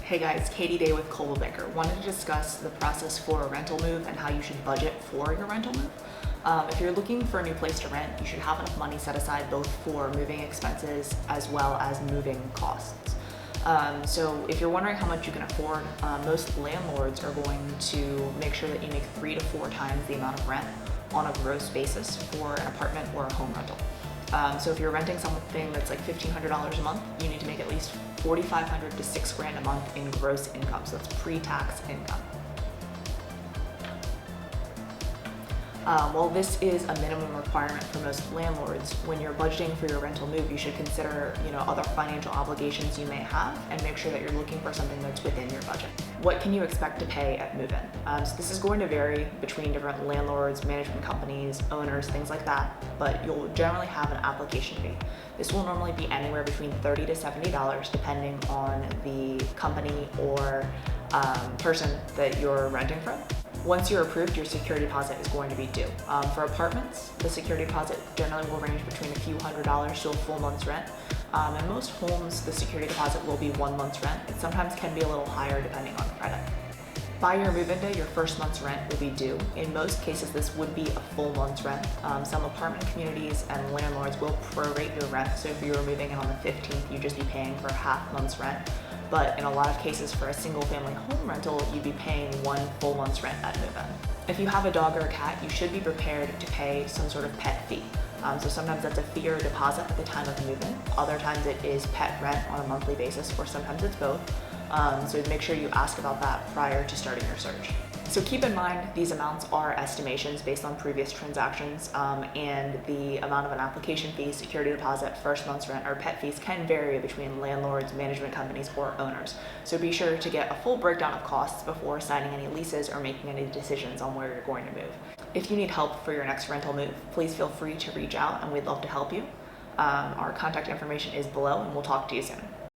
Hey guys, Katie Day with Coldwell Banker. Wanted to discuss the process for a rental move and how you should budget for your rental move. If you're looking for a new place to rent, you should have enough money set aside both for moving expenses as well as moving costs. So if you're wondering how much you can afford, most landlords are going to make sure that you make 3 to 4 times the amount of rent on a gross basis for an apartment or a home rental. So if you're renting something that's like $1,500 a month, you need to make at least $4,500 to $6,000 a month in gross income. So that's pre-tax income. While this is a minimum requirement for most landlords, when you're budgeting for your rental move, you should consider, other financial obligations you may have and make sure that you're looking for something that's within your budget. What can you expect to pay at move-in? So this is going to vary between different landlords, management companies, owners, things like that, but you'll generally have an application fee. This will normally be anywhere between $30 to $70 depending on the company or person that you're renting from. Once you're approved, your security deposit is going to be due. For apartments, the security deposit generally will range between a few $100s to a full month's rent. In most homes, the security deposit will be 1 month's rent. It sometimes can be a little higher depending on credit. By your move-in day, your first month's rent will be due. In most cases, this would be a full month's rent. Some apartment communities and landlords will prorate your rent, so if you were moving in on the 15th, you'd just be paying for half month's rent. But in a lot of cases for a single family home rental, you'd be paying 1 full month's rent at move-in. If you have a dog or a cat, you should be prepared to pay some sort of pet fee. So sometimes that's a fee or deposit at the time of move-in. Other times it is pet rent on a monthly basis, or sometimes it's both. So make sure you ask about that prior to starting your search. So keep in mind, these amounts are estimations based on previous transactions, and the amount of an application fee, security deposit, first month's rent, or pet fees can vary between landlords, management companies, or owners. So be sure to get a full breakdown of costs before signing any leases or making any decisions on where you're going to move. If you need help for your next rental move, please feel free to reach out and we'd love to help you. Our contact information is below and we'll talk to you soon.